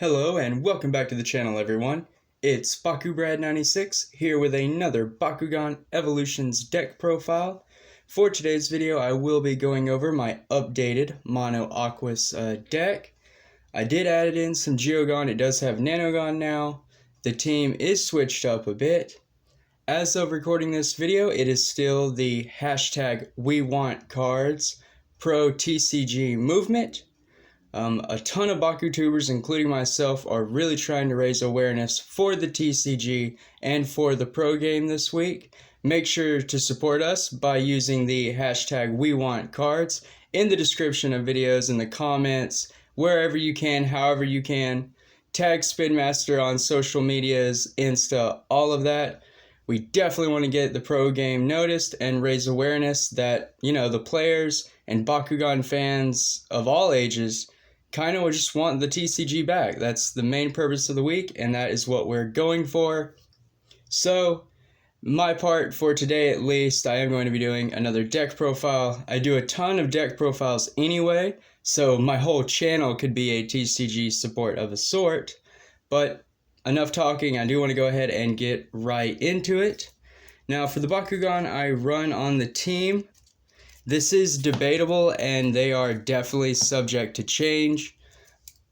Hello and welcome back to the channel, everyone. It's BakuBrad96 here with another Bakugan Evolutions deck profile. For today's video, I will be going over my updated Mono Aquos deck. I did add in some Geogon. It does have Nanogon now. The team is switched up a bit. As of recording this video, it is still the hashtag WeWantCards Pro TCG movement. A ton of BakuTubers, including myself, are really trying to raise awareness for the TCG and for the pro game this week. Make sure to support us by using the hashtag WeWantCards in the description of videos, in the comments, wherever you can, however you can. Tag Spinmaster on social medias, Insta, all of that. We definitely want to get the pro game noticed and raise awareness that, the players and Bakugan fans of all ages kind of just want the TCG back. That's the main purpose of the week, and that is what we're going for. So, my part for today at least, I am going to be doing another deck profile. I do a ton of deck profiles anyway, so my whole channel could be a TCG support of a sort. But enough talking, I do want to go ahead and get right into it. Now, for the Bakugan I run on the team, this is debatable, and they are definitely subject to change.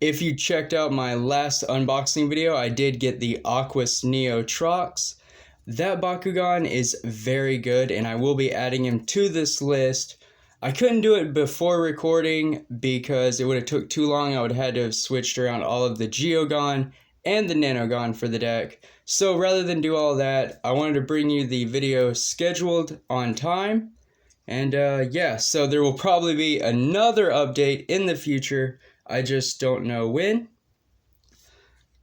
If you checked out my last unboxing video, I did get the Aquos Neo Trox. That Bakugan is very good, and I will be adding him to this list. I couldn't do it before recording because it would have took too long. I would have had to have switched around all of the Geogon and the Nanogon for the deck. So rather than do all that, I wanted to bring you the video scheduled on time. And so there will probably be another update in the future. I just don't know when.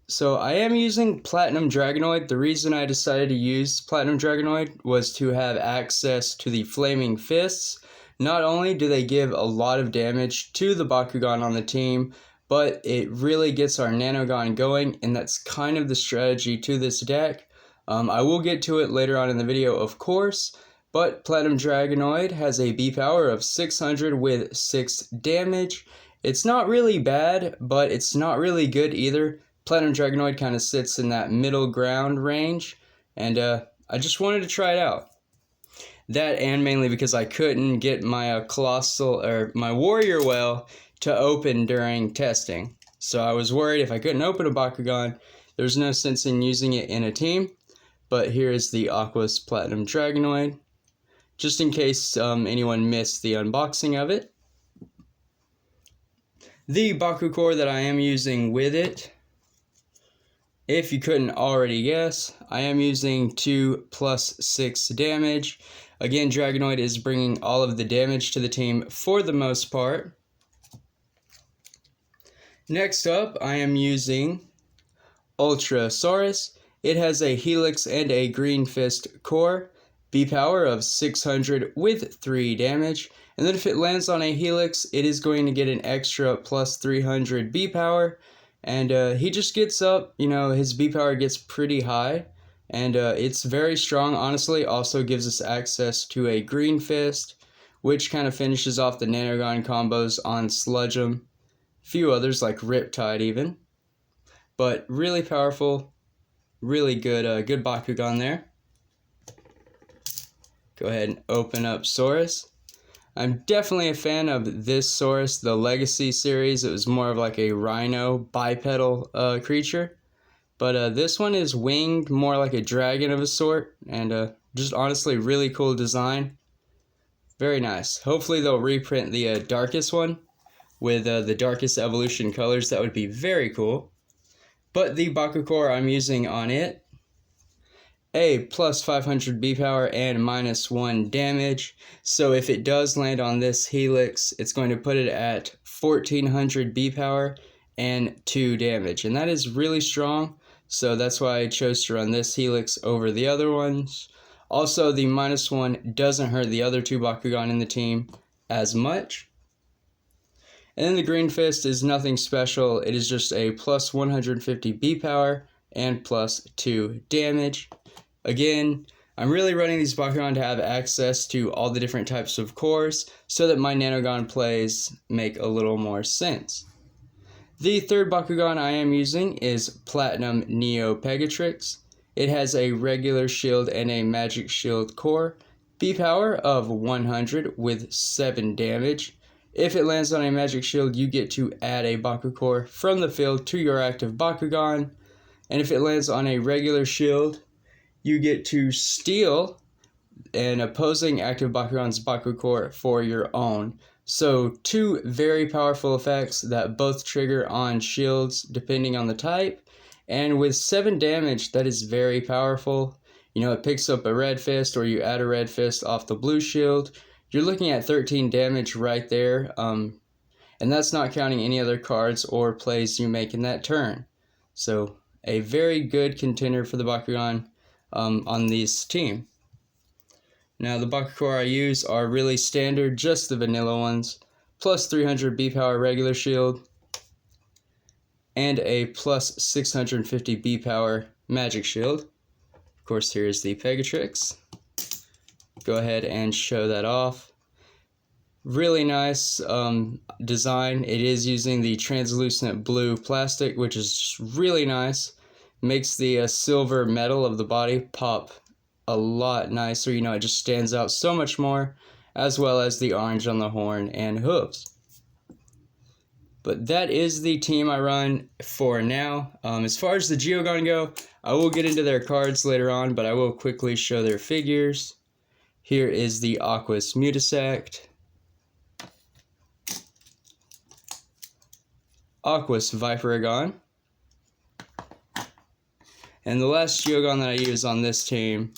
So I am using Platinum Dragonoid. The reason I decided to use Platinum Dragonoid was to have access to the Flaming Fists. Not only do they give a lot of damage to the Bakugan on the team, but it really gets our Nanogon going, and that's kind of the strategy to this deck. I will get to it later on in the video, of course. But Platinum Dragonoid has a B power of 600 with 6 damage. It's not really bad, but it's not really good either. Platinum Dragonoid kind of sits in that middle ground range, and I just wanted to try it out. That, and mainly because I couldn't get my my Warrior Well to open during testing. So I was worried if I couldn't open a Bakugan, there's no sense in using it in a team. But here is the Aquos Platinum Dragonoid, just in case anyone missed the unboxing of it. The Baku core that I am using with it, if you couldn't already guess, I am using 2 plus 6 damage. Again, Dragonoid is bringing all of the damage to the team for the most part. Next up, I am using Ultrasaurus. It has a Helix and a Green Fist core. B power of 600 with 3 damage, and then if it lands on a Helix, it is going to get an extra plus 300 B power, and he just gets up, his B power gets pretty high, and it's very strong, honestly. Also gives us access to a Green Fist, which kind of finishes off the Nanogon combos on Sludge'em, a few others like Riptide even, but really powerful, really good, good Bakugan there. Go ahead and open up Saurus. I'm definitely a fan of this Saurus, the Legacy series. It was more of like a rhino bipedal creature. But this one is winged, more like a dragon of a sort. And just honestly really cool design. Very nice. Hopefully they'll reprint the darkest one with the darkest evolution colors. That would be very cool. But the Baku core I'm using on it, a plus 500 B power and minus 1 damage. So if it does land on this Helix, it's going to put it at 1400 B power and 2 damage. And that is really strong. So that's why I chose to run this Helix over the other ones. Also, the minus 1 doesn't hurt the other 2 Bakugan in the team as much. And then the Green Fist is nothing special. It is just a plus 150 B power and plus 2 damage. Again, I'm really running these Bakugan to have access to all the different types of cores so that my Nanogon plays make a little more sense. The third Bakugan I am using is Platinum Neo Pegatrix. It has a regular shield and a magic shield core, B power of 100 with 7 damage. If it lands on a magic shield, you get to add a Baku core from the field to your active Bakugan. And if it lands on a regular shield, you get to steal an opposing active Bakugan's Baku core for your own. So 2 very powerful effects that both trigger on shields depending on the type. And with 7 damage, that is very powerful. You know, it picks up a red fist or you add a red fist off the blue shield. You're looking at 13 damage right there. And that's not counting any other cards or plays you make in that turn. So a very good contender for the Bakugan on this team. Now the Bakugan I use are really standard, just the vanilla ones. Plus 300 B power regular shield. And a plus 650 B power magic shield. Of course, here's the Pegatrix. Go ahead and show that off. Really nice design. It is using the translucent blue plastic, which is just really nice. Makes the silver metal of the body pop a lot nicer. You know, it just stands out so much more, as well as the orange on the horn and hooves. But that is the team I run for now. As far as the Geogon go, I will get into their cards later on, but I will quickly show their figures. Here is the Aquos Mutasect, Aquos Viperagon, and the last Geogon that I use on this team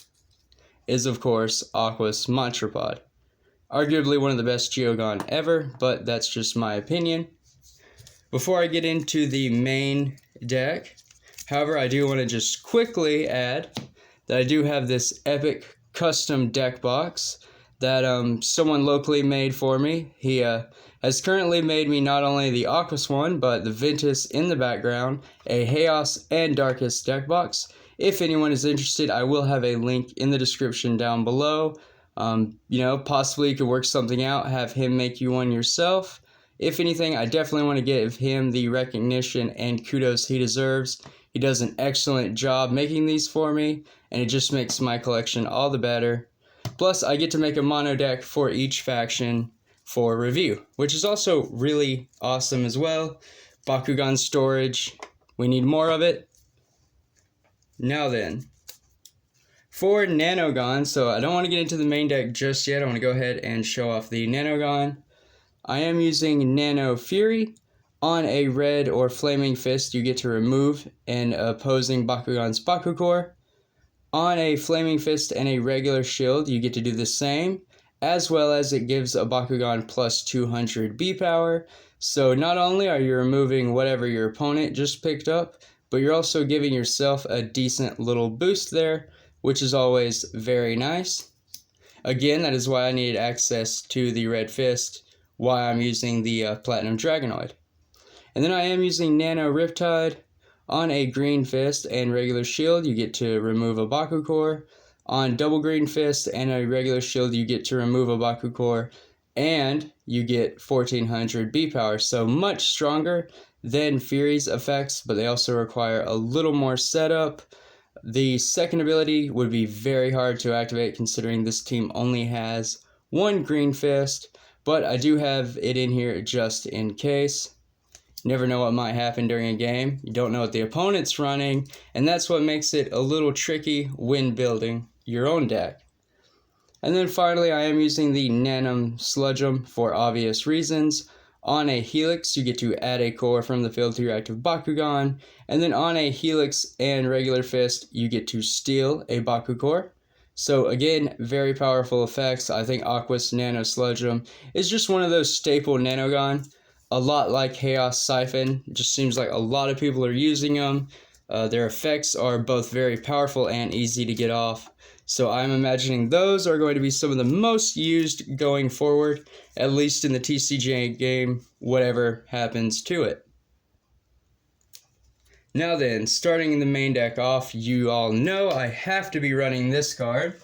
is, of course, Aquos Monstropod. Arguably one of the best Geogon ever, but that's just my opinion. Before I get into the main deck, however, I do want to just quickly add that I do have this epic custom deck box that someone locally made for me. He has currently made me not only the Aquos one, but the Ventus in the background, a Chaos and Darkest deck box. If anyone is interested, I will have a link in the description down below. You know, possibly you could work something out, have him make you one yourself. If anything, I definitely want to give him the recognition and kudos he deserves. He does an excellent job making these for me, and it just makes my collection all the better. Plus, I get to make a mono deck for each faction for review, which is also really awesome as well. Bakugan storage, we need more of it. Now then, for Nanogon, so I don't want to get into the main deck just yet. I want to go ahead and show off the Nanogon. I am using Nano Fury. On a red or flaming fist, you get to remove an opposing Bakugan's Baku core. On a flaming fist and a regular shield, you get to do the same, as well as it gives a Bakugan plus 200 B power. So not only are you removing whatever your opponent just picked up, but you're also giving yourself a decent little boost there, which is always very nice. Again, that is why I needed access to the red fist, why I'm using the Platinum Dragonoid. And then I am using Nano Riptide. On a green fist and regular shield, you get to remove a Baku core. On double green fist and a regular shield, you get to remove a Baku core, and you get 1400 B power. So much stronger than Fury's effects, but they also require a little more setup. The second ability would be very hard to activate considering this team only has one green fist, but I do have it in here just in case. You never know what might happen during a game. You don't know what the opponent's running, and that's what makes it a little tricky when building your own deck. And then finally, I am using the Nanum Sludgeum for obvious reasons. On a Helix, you get to add a core from the field to your active Bakugan, and then on a Helix and regular fist, you get to steal a Baku core. So again, very powerful effects. I think Aquos Nano Sludgeum is just one of those staple Nanogon. A lot like Chaos Siphon, it just seems like a lot of people are using them. Their effects are both very powerful and easy to get off. So I'm imagining those are going to be some of the most used going forward, at least in the TCG game, whatever happens to it. Now then, starting the main deck off, you all know I have to be running this card.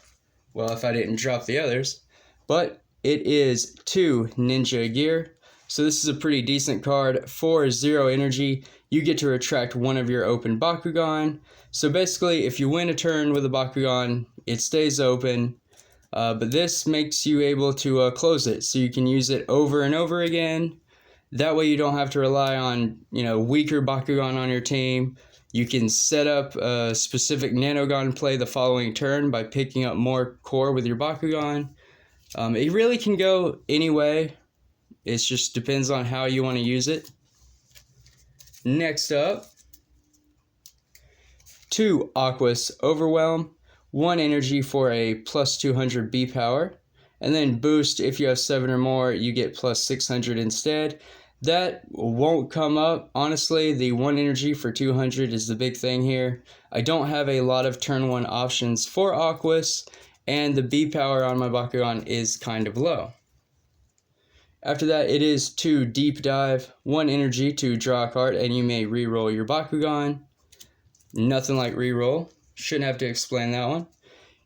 Well, if I didn't drop the others. But it is 2 Ninja Gear. So this is a pretty decent card. For 0 energy, you get to retract one of your open Bakugan. So basically, if you win a turn with a Bakugan, it stays open. But this makes you able to close it, so you can use it over and over again. That way you don't have to rely on, weaker Bakugan on your team. You can set up a specific Nanogon play the following turn by picking up more core with your Bakugan. It really can go any way. It just depends on how you want to use it. Next up, 2 Aquos Overwhelm, 1 energy for a plus 200 B power, and then boost if you have 7 or more, you get plus 600 instead. That won't come up. Honestly, the 1 energy for 200 is the big thing here. I don't have a lot of turn 1 options for Aquos, and the B power on my Bakugan is kind of low. After that, it is 2 Deep Dive, 1 energy to draw a card, and you may reroll your Bakugan. Nothing like reroll. Shouldn't have to explain that one.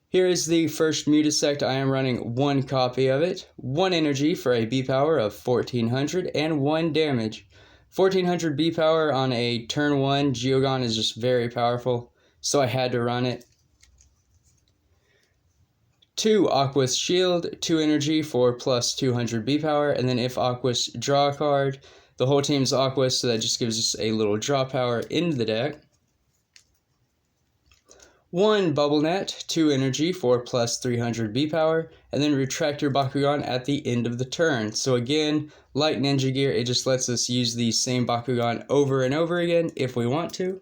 Here is the first Mutasect. I am running 1 copy of it. 1 energy for a B power of 1400 and 1 damage. 1400 B power on a turn 1 Geogon is just very powerful, so I had to run it. 2 Aquos Shield, 2 energy for plus 200 B power, and then if Aquos draw a card, the whole team's Aquos, so that just gives us a little draw power into the deck. 1 Bubble Net, 2 energy for plus 300 B power, and then retract your Bakugan at the end of the turn. So again, like Ninja Gear, it just lets us use the same Bakugan over and over again if we want to.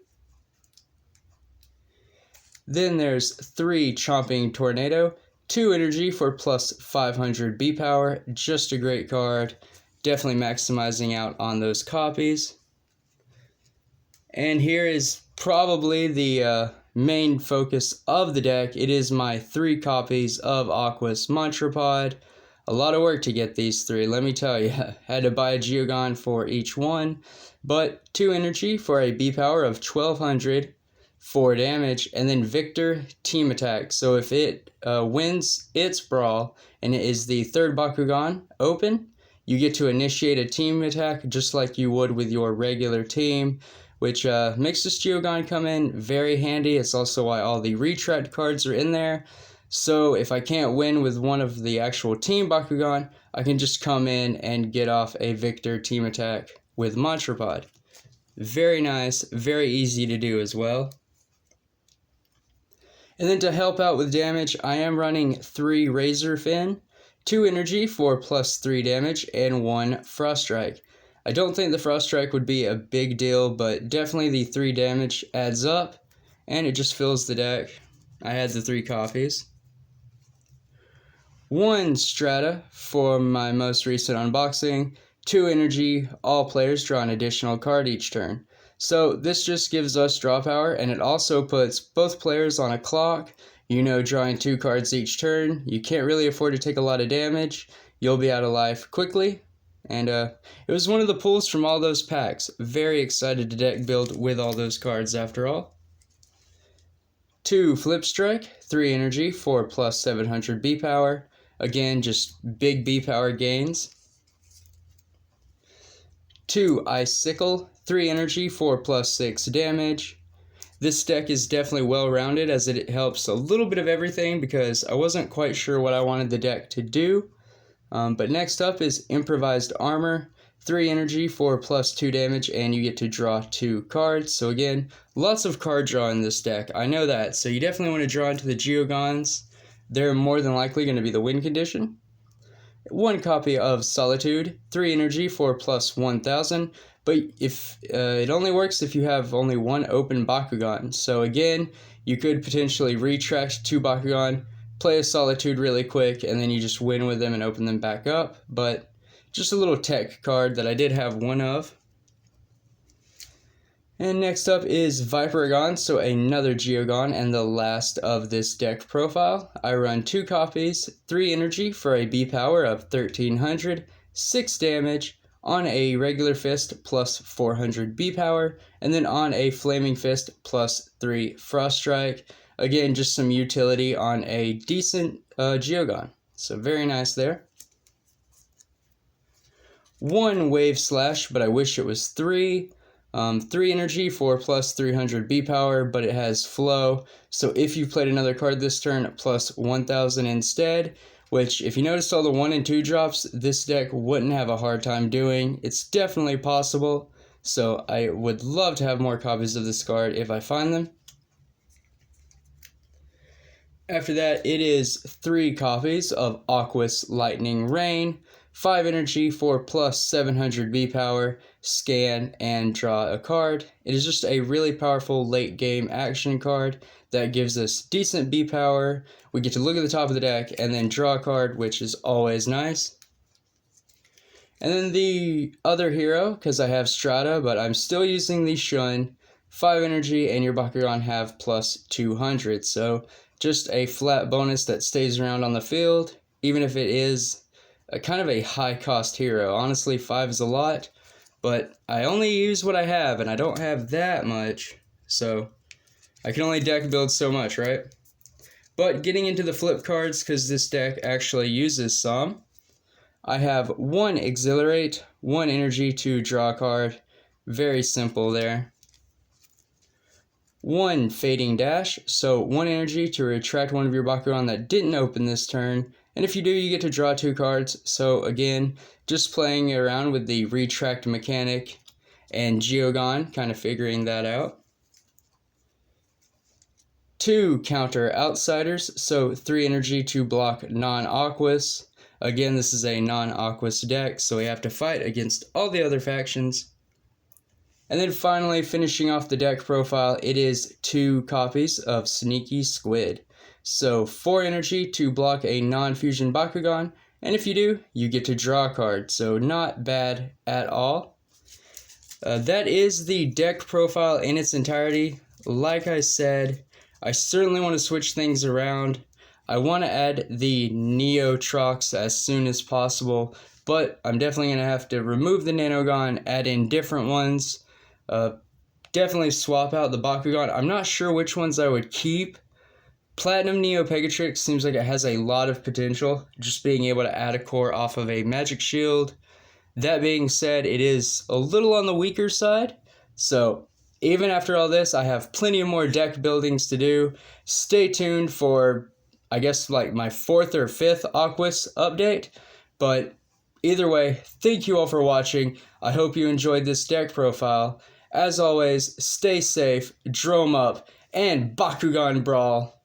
Then there's 3 Chomping Tornado, 2 energy for plus 500 B power, just a great card, definitely maximizing out on those copies. And here is probably the main focus of the deck. It is my 3 copies of Aquos Monstropod. A lot of work to get these 3, let me tell you. Had to buy a Geogon for each one, but 2 energy for a B power of 1200, 4 damage, and then Victor Team Attack. So if it wins its brawl and it is the 3rd Bakugan open, you get to initiate a team attack just like you would with your regular team, which makes this Geogon come in very handy. It's also why all the retract cards are in there. So if I can't win with one of the actual team Bakugan, I can just come in and get off a Victor Team Attack with Monstropod. Very nice, very easy to do as well. And then to help out with damage, I am running 3 Razor Fin, 2 energy for plus 3 damage, and 1 Frost Strike. I don't think the Frost Strike would be a big deal, but definitely the 3 damage adds up, and it just fills the deck. I had the 3 copies. 1 Strata for my most recent unboxing, 2 energy, all players draw an additional card each turn. So this just gives us draw power, and it also puts both players on a clock, drawing 2 cards each turn. You can't really afford to take a lot of damage. You'll be out of life quickly. And it was one of the pulls from all those packs. Very excited to deck build with all those cards after all. 2 Flip Strike, 3 energy for plus 700 B power. Again, just big B power gains. 2 Icicle, 3 energy for plus 6 damage. This deck is definitely well-rounded as it helps a little bit of everything because I wasn't quite sure what I wanted the deck to do. But next up is Improvised Armor, 3 energy for plus 2 damage, and you get to draw 2 cards. So again, lots of card draw in this deck, I know that. So you definitely want to draw into the Geogons. They're more than likely going to be the win condition. 1 copy of Solitude, 3 energy for plus 1000, but if it only works if you have only 1 open Bakugan. So again, you could potentially retract 2 Bakugan, play a Solitude really quick, and then you just win with them and open them back up. But just a little tech card that I did have 1 of. And next up is Vipergon, so another Geogon and the last of this deck profile. I run 2 copies, 3 energy for a B power of 1300, 6 damage, on a regular fist plus 400 B power, and then on a flaming fist plus 3 Frost Strike. Again, just some utility on a decent Geogon. So very nice there. 1 wave slash, but I wish it was 3. 3 energy for plus 300 B power, but it has flow. So if you played another card this turn, plus 1000 instead, which if you noticed all the 1 and 2 drops, this deck wouldn't have a hard time doing. It's definitely possible. So I would love to have more copies of this card if I find them. After that, it is 3 copies of Aquos Lightning Rain, 5 energy for plus 700 B power, scan, and draw a card. It is just a really powerful late game action card that gives us decent B power. We get to look at the top of the deck and then draw a card, which is always nice. And then the other hero, because I have Strata, but I'm still using the Shun, 5 energy, and your Bakugan have plus 200. So just a flat bonus that stays around on the field, even if it is kind of a high-cost hero. Honestly, 5 is a lot, but I only use what I have, and I don't have that much, so I can only deck build so much, right? But getting into the flip cards, because this deck actually uses some, I have 1 Exhilarate, 1 energy to draw a card. Very simple there. 1 Fading Dash, so 1 energy to retract one of your Bakugan that didn't open this turn. And if you do, you get to draw 2 cards. So again, just playing around with the retract mechanic and Geogon, kind of figuring that out. 2 Counter Outsiders, so 3 energy to block non-Aquos. Again, this is a non-Aquos deck, so we have to fight against all the other factions. And then finally, finishing off the deck profile, it is 2 copies of Sneaky Squid. So 4 energy to block a non-fusion Bakugan, and if you do, you get to draw a card, so not bad at all. That is the deck profile in its entirety. Like I said, I certainly want to switch things around. I want to add the Neotrox as soon as possible, but I'm definitely going to have to remove the Nanogon, add in different ones. Definitely swap out the Bakugan. I'm not sure which ones I would keep. Platinum Neo Pegatrix seems like it has a lot of potential, just being able to add a core off of a magic shield. That being said, it is a little on the weaker side, so even after all this, I have plenty of more deck buildings to do. Stay tuned for, I guess, like my 4th or 5th Aquos update, but either way, thank you all for watching. I hope you enjoyed this deck profile. As always, stay safe, drome up, and Bakugan Brawl.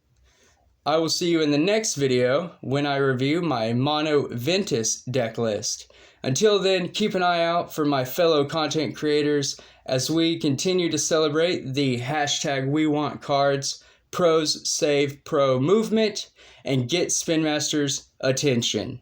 I will see you in the next video when I review my Mono Ventus deck list. Until then, keep an eye out for my fellow content creators as we continue to celebrate the #WeWantCards, Pros Save Pro movement, and get Spin Master's attention.